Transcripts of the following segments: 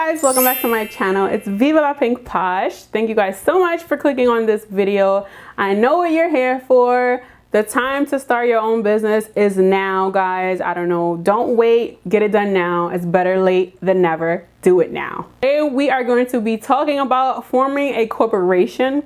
guys, welcome back to my channel. It's Viva la Pink Posh. Thank you guys so much for clicking on this video. I know what you're here for. The time to start your own business is now, guys. I don't know, don't wait, get it done now. It's better late than never. Do it now. Today we are going to be talking about forming a corporation,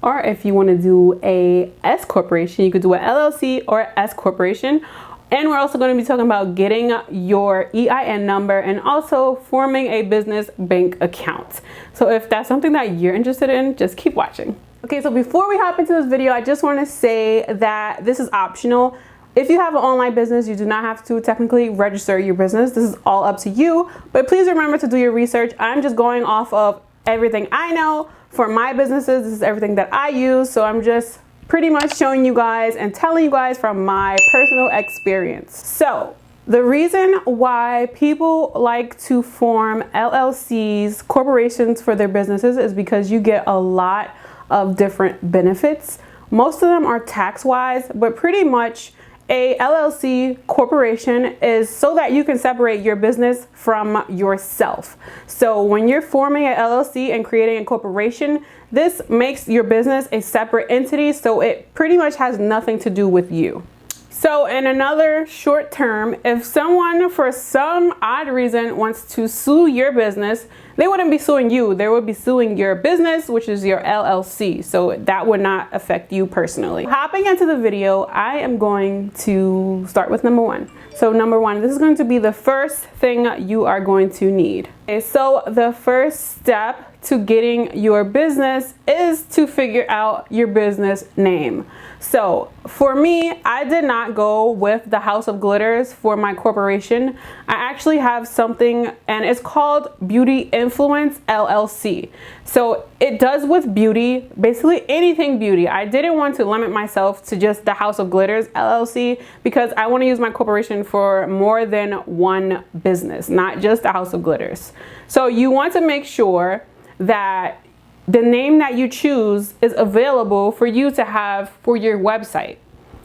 or if you want to do a S corporation, you could do an LLC or S corporation. And we're also going to be talking about getting your EIN number and also forming a business bank account. So if that's something that you're interested in, just keep watching. Okay, so before we hop into this video, I just want to say that this is optional. If you have an online business, you do not have to technically register your business. This is all up to you, but please remember to do your research. I'm just going off of everything I know for my businesses. This is everything that I use. So I'm just pretty much showing you guys and telling you guys from my personal experience. So the reason why people like to form LLCs, corporations for their businesses, is because you get a lot of different benefits. Most of them are tax-wise, but pretty much a LLC corporation is so that you can separate your business from yourself. So when you're forming an LLC and creating a corporation, this makes your business a separate entity, so it pretty much has nothing to do with you. So in another short term, if someone for some odd reason wants to sue your business, they wouldn't be suing you. They would be suing your business, which is your LLC. So that would not affect you personally. Hopping into the video, I am going to start with number one. So number one, this is going to be the first thing you are going to need. Okay, so the first step to getting your business is to figure out your business name. So for me, I did not go with the House of Glitters for my corporation. I actually have something, and it's called Beauty Influence LLC. So it does with beauty, basically anything beauty. I didn't want to limit myself to just the House of Glitters LLC because I want to use my corporation for more than one business, not just the House of Glitters. So you want to make sure that the name that you choose is available for you to have for your website.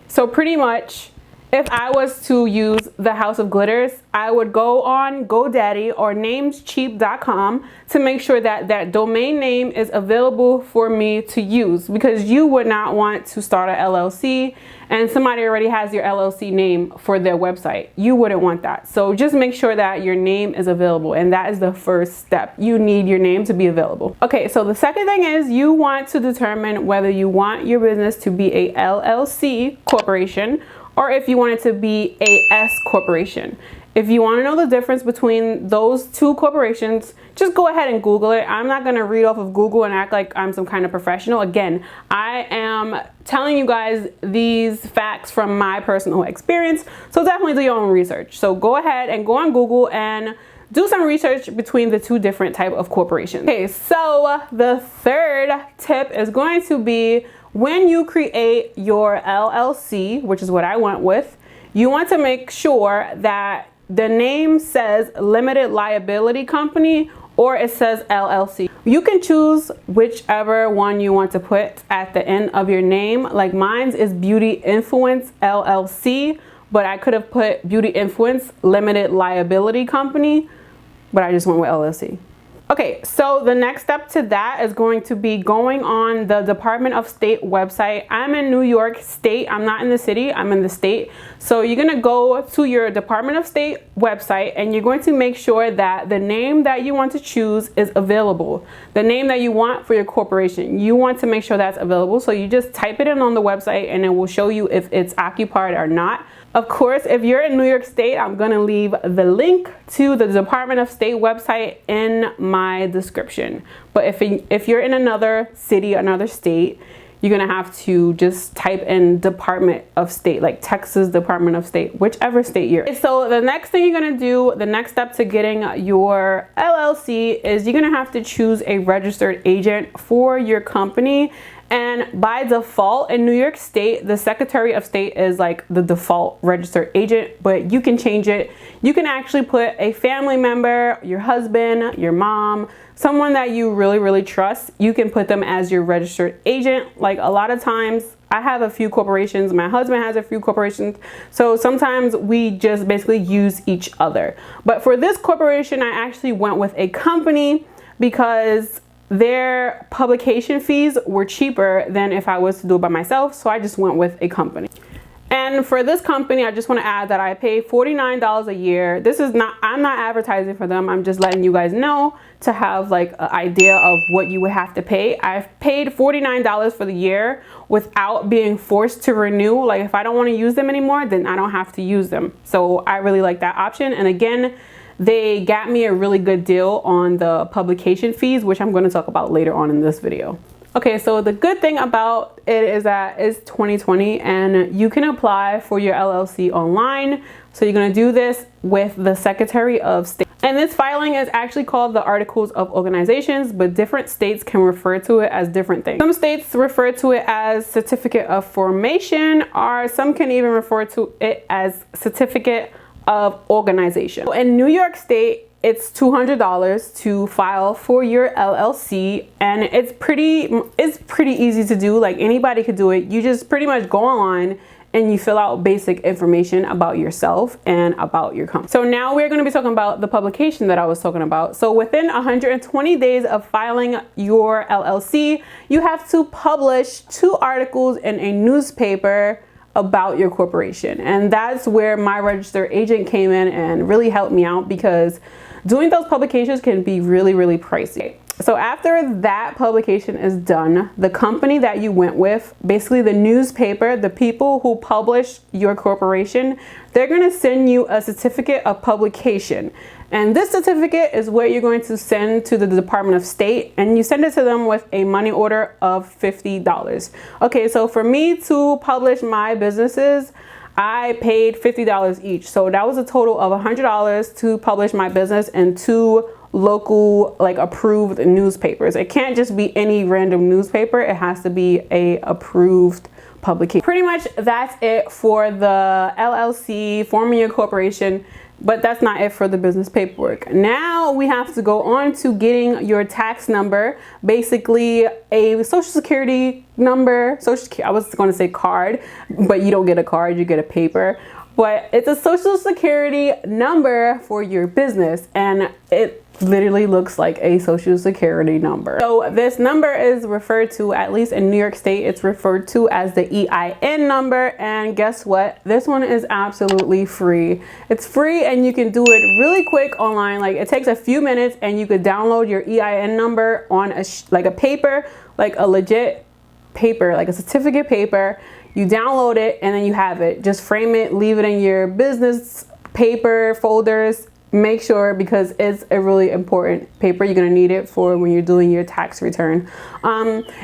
So pretty much, if I was to use the House of Glitters, I would go on GoDaddy or namescheap.com to make sure that that domain name is available for me to use, because you would not want to start an LLC and somebody already has your LLC name for their website. You wouldn't want that. So just make sure that your name is available, and that is the first step. You need your name to be available. Okay, so the second thing is you want to determine whether you want your business to be a LLC corporation or if you want it to be a S corporation. If you want to know the difference between those two corporations, just go ahead and Google it. I'm not going to read off of Google and act like I'm some kind of professional. Again, I am telling you guys these facts from my personal experience, so definitely do your own research. So go ahead and go on Google and do some research between the two different type of corporations. Okay, so the third tip is going to be when you create your LLC, which is what I went with, you want to make sure that the name says limited liability company or it says LLC. You can choose whichever one you want to put at the end of your name. Like mine's is Beauty Influence LLC, but I could have put Beauty Influence Limited Liability Company, but I just went with LLC. Okay, so the next step to that is going to be going on the Department of State website. I'm in New York State. I'm not in the city, I'm in the state. So you're gonna go to your Department of State website and you're going to make sure that the name that you want to choose is available. The name that you want for your corporation, you want to make sure that's available. So you just type it in on the website and it will show you if it's occupied or not. Of course, if you're in New York State, I'm going to leave the link to the Department of State website in my description. But if you're in another city, another state, you're going to have to just type in Department of State, like Texas Department of State, whichever state you're in. So the next thing you're going to do, the next step to getting your LLC is you're going to have to choose a registered agent for your company. And by default in New York State, the Secretary of State is like the default registered agent, but you can change it. You can actually put a family member, your husband, your mom, someone that you really, really trust. You can put them as your registered agent. Like a lot of times I have a few corporations, my husband has a few corporations, so sometimes we just basically use each other. But for this corporation, I actually went with a company because their publication fees were cheaper than if I was to do it by myself, so I just went with a company. And for this company, I just want to add that I pay $49 a year. This is not, I'm not advertising for them. I'm just letting you guys know to have like an idea of what you would have to pay. I've paid $49 for the year without being forced to renew. Like if I don't want to use them anymore, then I don't have to use them. So I really like that option. And again, they got me a really good deal on the publication fees, which I'm going to talk about later on in this video. Okay, so the good thing about it is that it's 2020 and you can apply for your LLC online. So you're gonna do this with the Secretary of State. And this filing is actually called the Articles of Organizations, but different states can refer to it as different things. Some states refer to it as Certificate of Formation, or some can even refer to it as Certificate of Organization. In New York State, it's $200 to file for your LLC, and it's pretty easy to do. Like anybody could do it. You just pretty much go online and you fill out basic information about yourself and about your company. So now we're going to be talking about the publication that I was talking about. So within 120 days of filing your LLC, you have to publish 2 articles in a newspaper about your corporation. And that's where my registered agent came in and really helped me out, because doing those publications can be really, really pricey. So after that publication is done, the company that you went with, basically the newspaper, the people who publish your corporation, they're going to send you a certificate of publication. And this certificate is what you're going to send to the Department of State, and you send it to them with a money order of $50. Okay, so for me to publish my businesses, I paid $50 each. So that was a total of $100 to publish my business in 2 local, like approved newspapers. It can't just be any random newspaper. It has to be a approved publication. Pretty much that's it for the LLC, forming your corporation. But that's not it for the business paperwork. Now we have to go on to getting your tax number, basically a social security number. I was going to say card, but you don't get a card, you get a paper. But it's a social security number for your business, and it literally looks like a social security number. So this number is referred to, at least in New York State, it's referred to as the EIN number. And guess what? This one is absolutely free. It's free and you can do it really quick online. Like it takes a few minutes and you could download your EIN number on a paper, like a legit paper, like a certificate paper. You download it and then you have it. Just frame it, leave it in your business paper folders. Make sure, because it's a really important paper. You're gonna need it for when you're doing your tax return.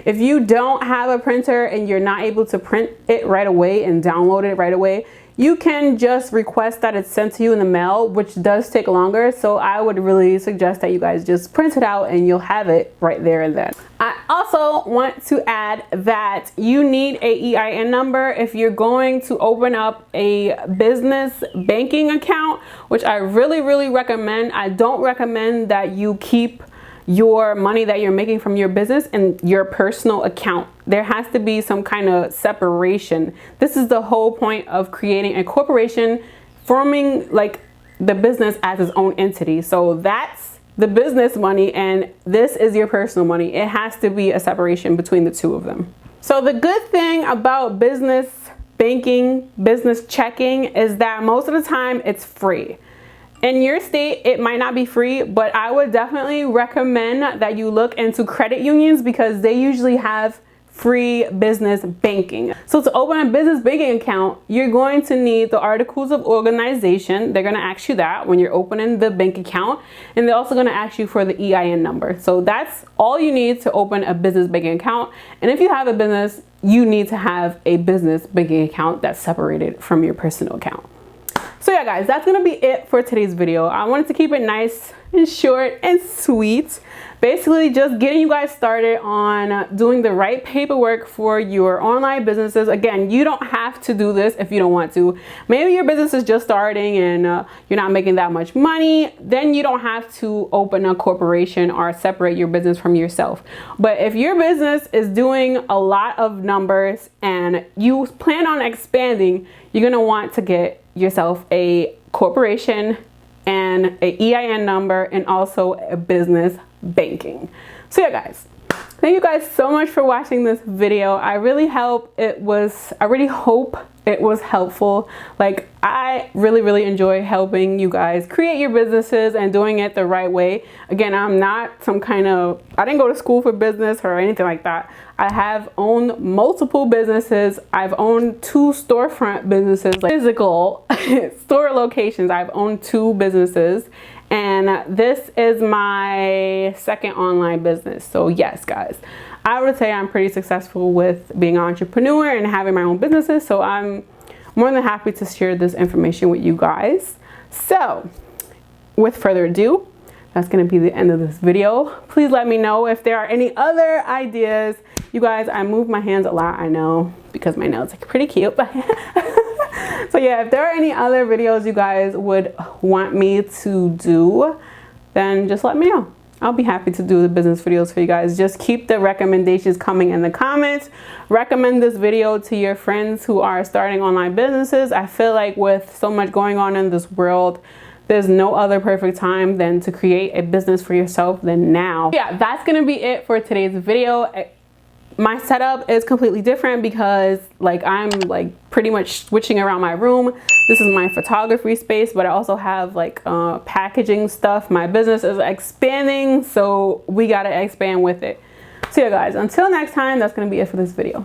If you don't have a printer and you're not able to print it right away and download it right away, you can just request that it's sent to you in the mail, which does take longer. So I would really suggest that you guys just print it out and you'll have it right there and then. I also want to add that you need a EIN number if you're going to open up a business banking account, which I really, really recommend. I don't recommend that you keep your money that you're making from your business in your personal account. There has to be some kind of separation. This is the whole point of creating a corporation, forming like the business as its own entity. So that's the business money and this is your personal money. It has to be a separation between the two of them. So the good thing about business banking, business checking, is that most of the time it's free. In your state, it might not be free, but I would definitely recommend that you look into credit unions because they usually have free business banking. So to open a business banking account, you're going to need the Articles of Organization. They're going to ask you that when you're opening the bank account, and they're also going to ask you for the EIN number. So that's all you need to open a business banking account. And if you have a business, you need to have a business banking account that's separated from your personal account. So yeah guys, that's gonna be it for today's video. I wanted to keep it nice and short and sweet. Basically just getting you guys started on doing the right paperwork for your online businesses. Again, you don't have to do this if you don't want to. Maybe your business is just starting and you're not making that much money. Then you don't have to open a corporation or separate your business from yourself. But if your business is doing a lot of numbers and you plan on expanding, you're going to want to get yourself a corporation and a EIN number and also a business banking. So yeah, guys, thank you guys so much for watching this video. I really hope it was helpful. Like, I really enjoy helping you guys create your businesses and doing it the right way. Again, I'm not I didn't go to school for business or anything like that. I have owned multiple businesses. I've owned 2 storefront businesses, like physical store locations. I've owned 2 businesses. And this is my second online business. So yes, guys, I would say I'm pretty successful with being an entrepreneur and having my own businesses. So I'm more than happy to share this information with you guys. So with further ado, that's going to be the end of this video. Please let me know if there are any other ideas. You guys, I move my hands a lot, I know, because my nails are pretty cute. So yeah, if there are any other videos you guys would want me to do, then just let me know. I'll be happy to do the business videos for you guys. Just keep the recommendations coming in the comments. Recommend this video to your friends who are starting online businesses. I feel like with so much going on in this world, there's no other perfect time than to create a business for yourself than now. Yeah, that's gonna be it for today's video. My setup is completely different because I'm pretty much switching around my room. This is my photography space, but I also have packaging stuff. My business is expanding, so we gotta expand with it. So yeah, guys, until next time, that's gonna be it for this video.